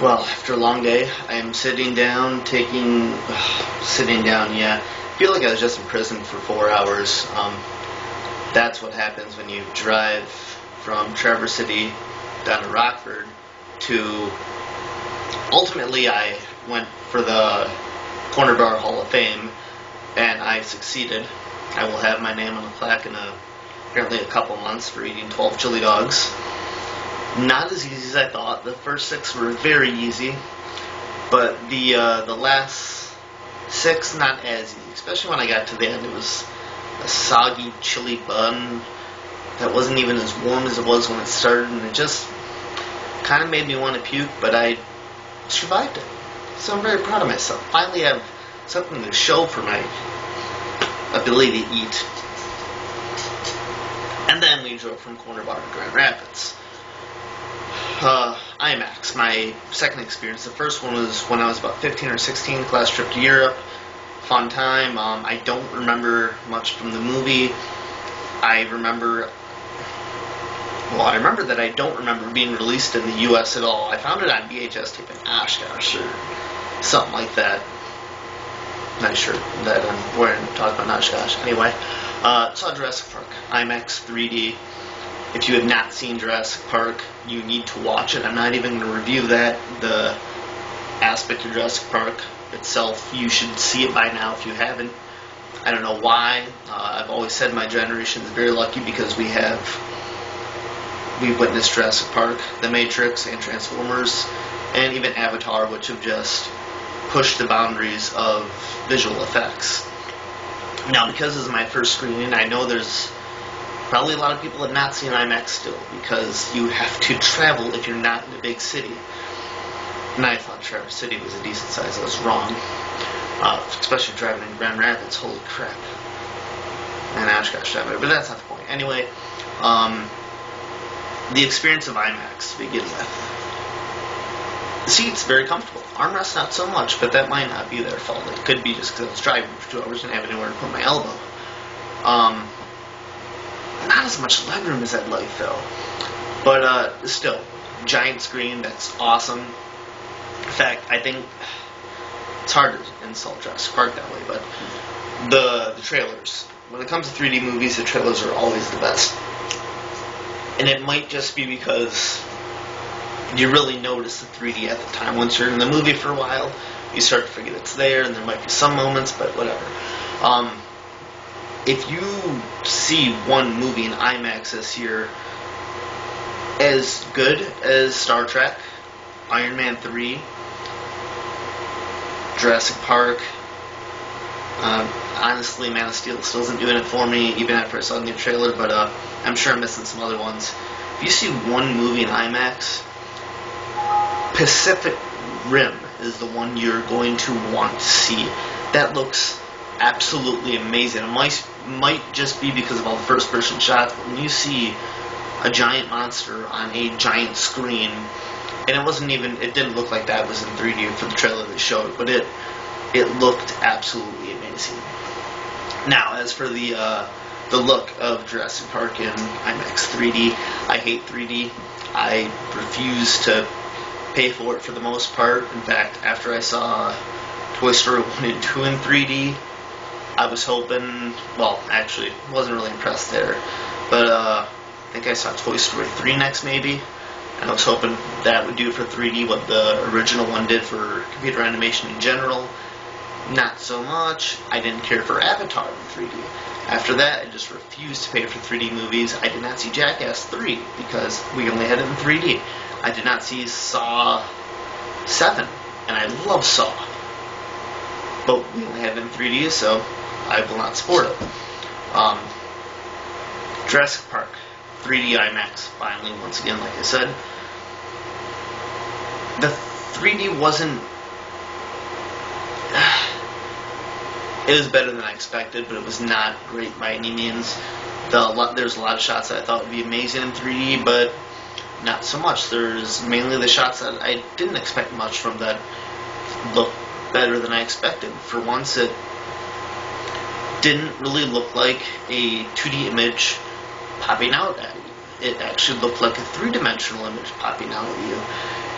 Well, after a long day, I am sitting down, sitting down, yeah. I feel like I was just in prison for 4 hours. That's what happens when you drive from Traverse City down to Rockford to... Ultimately, I went for the Corner Bar Hall of Fame, and I succeeded. I will have my name on a plaque in apparently a couple months for eating 12 chili dogs. Not as easy as I thought. The first 6 were very easy, but the last 6 not as easy. Especially when I got to the end, it was a soggy chili bun that wasn't even as warm as it was when it started, and it just kind of made me want to puke. But I survived it, so I'm very proud of myself. Finally, have something to show for my ability to eat. And then we drove from Corner Bar to Grand Rapids. IMAX, my second experience. The first one was when I was about 15 or 16, class trip to Europe. Fun time. I don't remember much from the movie. I remember that I don't remember being released in the U.S. at all. I found it on VHS tape in Oshkosh or something like that. Not sure that I'm wearing talking about Oshkosh. Anyway, saw Jurassic Park, IMAX 3D. If you have not seen Jurassic Park, you need to watch it. I'm not even going to review that. The aspect of Jurassic Park itself, you should see it by now if you haven't. I don't know why. I've always said my generation is very lucky because we witnessed Jurassic Park, The Matrix, and Transformers, and even Avatar, which have just pushed the boundaries of visual effects. Now, because this is my first screening, I know there's probably a lot of people have not seen IMAX still, because you have to travel if you're not in a big city. And I thought Traverse City was a decent size. I was wrong. Especially driving in Grand Rapids. Holy crap. And Oshkosh driving, but that's not the point. Anyway, the experience of IMAX to begin with. The seat's very comfortable. Armrest not so much, but that might not be their fault. It could be just because I was driving for 2 hours and didn't have anywhere to put my elbow. Not as much legroom as I'd like, though. But still, giant screen, that's awesome. In fact, I think it's hard to insult Jurassic Park that way, but the trailers. When it comes to 3D movies, the trailers are always the best. And it might just be because you really notice the 3D at the time. Once you're in the movie for a while, you start to forget it's there, and there might be some moments, but whatever. If you see one movie in IMAX this year as good as Star Trek, Iron Man 3, Jurassic Park, honestly, Man of Steel still isn't doing it for me, even after I saw the new trailer, but I'm sure I'm missing some other ones. If you see one movie in IMAX, Pacific Rim is the one you're going to want to see. That looks absolutely amazing. It might just be because of all the first-person shots, but when you see a giant monster on a giant screen, and it didn't look like that was in 3D for the trailer they showed, but it looked absolutely amazing. Now, as for the look of Jurassic Park in IMAX 3D, I hate 3D. I refuse to pay for it for the most part. In fact, after I saw Toy Story 1 and 2 in 3D, I was hoping, well, actually, wasn't really impressed there, but I think I saw Toy Story 3 next, maybe, and I was hoping that would do for 3D what the original one did for computer animation in general. Not so much. I didn't care for Avatar in 3D. After that, I just refused to pay for 3D movies. I did not see Jackass 3 because we only had it in 3D. I did not see Saw 7, and I love Saw, but we only had it in 3D, so I will not support it. Jurassic Park, 3D IMAX, finally, once again, like I said. The 3D wasn't... It was better than I expected, but it was not great by any means. There's a lot of shots that I thought would be amazing in 3D, but not so much. There's mainly the shots that I didn't expect much from that look better than I expected. For once, it didn't really look like a 2D image popping out at you. It actually looked like a three-dimensional image popping out at you.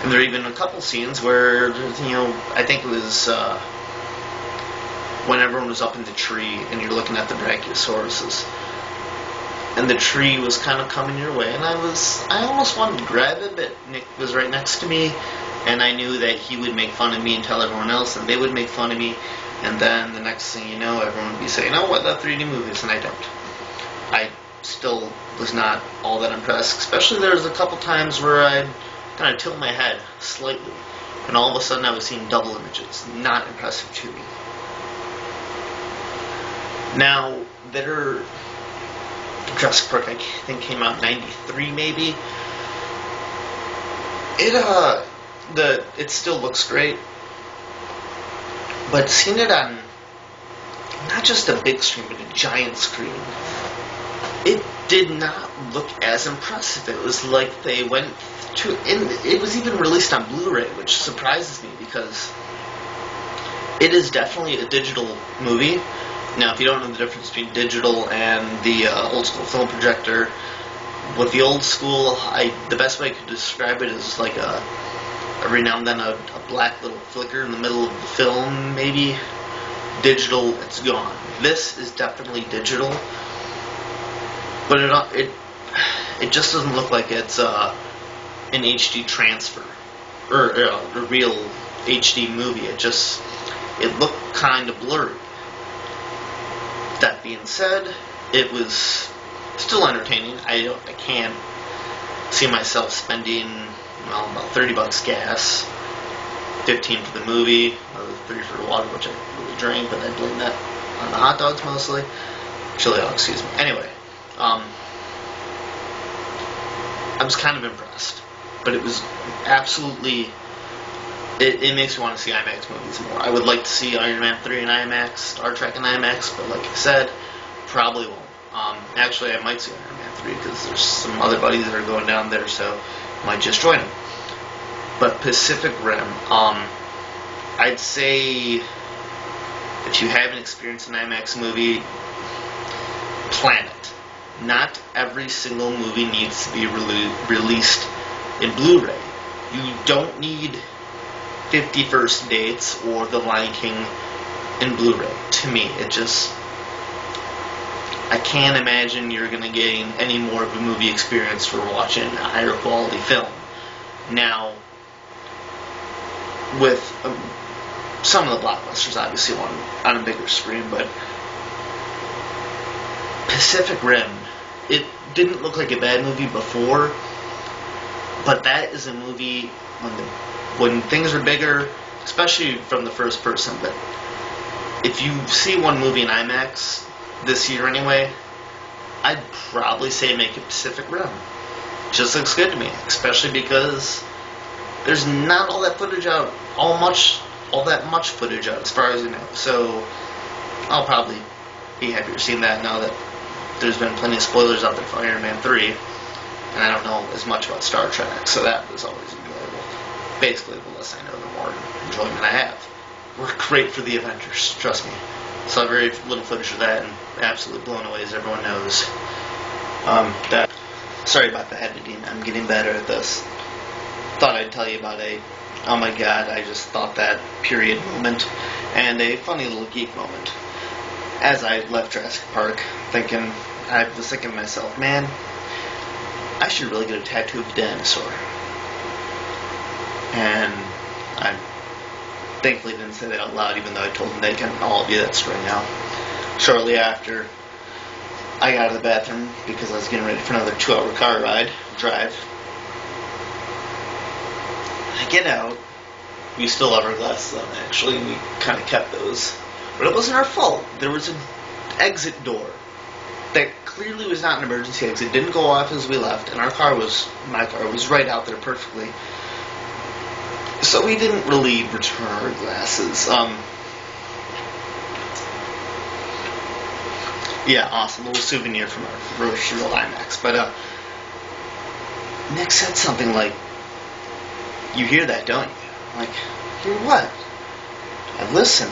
And there are even a couple scenes where, I think it was when everyone was up in the tree and you're looking at the Brachiosauruses. And the tree was kind of coming your way, and I almost wanted to grab it, but Nick was right next to me, and I knew that he would make fun of me and tell everyone else, and they would make fun of me, and then the next thing you know, everyone would be saying, "Oh, what about 3D movies?" And I don't. I still was not all that impressed, especially there was a couple times where I'd kind of tilt my head slightly, and all of a sudden I was seeing double images. Not impressive to me. Now, Jurassic Park, I think, came out in '93, maybe. It still looks great, but seeing it on not just a big screen, but a giant screen, it did not look as impressive. It was like they went to, and it was even released on Blu-ray, which surprises me because it is definitely a digital movie. Now, if you don't know the difference between digital and the old school film projector, with the old school, the best way I could describe it is like every now and then a black little flicker in the middle of the film, maybe. Digital, it's gone. This is definitely digital, but it just doesn't look like it's an HD transfer or a real HD movie. It looked kind of blurry. That being said, it was still entertaining. I can't see myself spending about $30 gas, $15 for the movie, $3 for the water, which I really drank, but I blame that on the hot dogs mostly. Chili dogs, excuse me. Anyway, I was kind of impressed, but it was absolutely. It makes me want to see IMAX movies more. I would like to see Iron Man 3 in IMAX, Star Trek in IMAX, but like I said, probably won't. Actually, I might see Iron Man 3 because there's some other buddies that are going down there, so I might just join them. But Pacific Rim, I'd say if you haven't experienced an IMAX movie, plan it. Not every single movie needs to be released in Blu-ray. You don't need 50 First Dates or The Lion King in Blu-ray. To me, I can't imagine you're going to gain any more of a movie experience for watching a higher quality film. Now, with some of the blockbusters, obviously on a bigger screen, but Pacific Rim, it didn't look like a bad movie before, but that is a movie when things are bigger, especially from the first person. But if you see one movie in IMAX this year anyway, I'd probably say make it Pacific Rim. Just looks good to me, especially because there's not all that footage out, all that much footage out as far as you know. So I'll probably be happier seeing that now that there's been plenty of spoilers out there for Iron Man 3, and I don't know as much about Star Trek, so that was always enjoyable. Basically, the less I know, the more enjoyment I have. We're great for the Avengers, trust me. Saw very little footage of that, and absolutely blown away, as everyone knows. Sorry about the editing, I'm getting better at this. Thought I'd tell you about oh my god, I just thought that period moment, and a funny little geek moment. As I left Jurassic Park, I was thinking to myself, man, I should really get a tattoo of a dinosaur. And I thankfully didn't say that out loud, even though I told them they can all do that story now. Shortly after, I got out of the bathroom because I was getting ready for another 2-hour car drive. I get out. We still have our glasses on, actually, and we kind of kept those. But it wasn't our fault. There was an exit door that clearly was not an emergency exit. It didn't go off as we left, and my car was right out there perfectly. So we didn't really return our glasses. Yeah, awesome. A little souvenir from our first real IMAX. But Nick said something like, "You hear that, don't you?" I'm like, "Hear what?" I listen,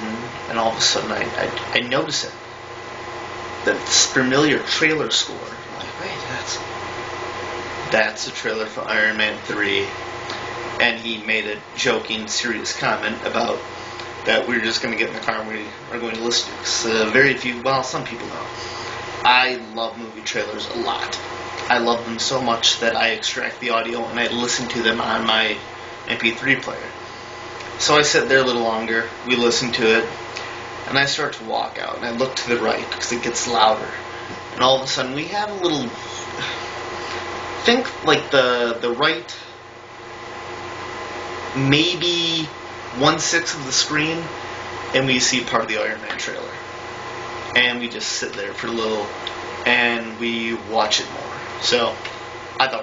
and all of a sudden I notice it. This familiar trailer score. I'm like, wait, that's a trailer for Iron Man 3. and he made a joking, serious comment about that we were just going to get in the car and we are going to listen to it. Very few, well, some people know. I love movie trailers a lot. I love them so much that I extract the audio and I listen to them on my MP3 player. So I sit there a little longer, we listen to it, and I start to walk out, and I look to the right because it gets louder. And all of a sudden we have a little, think like the right, maybe 1/6 of the screen, and we see part of the Iron Man trailer. And we just sit there for a little, and we watch it more. So, I thought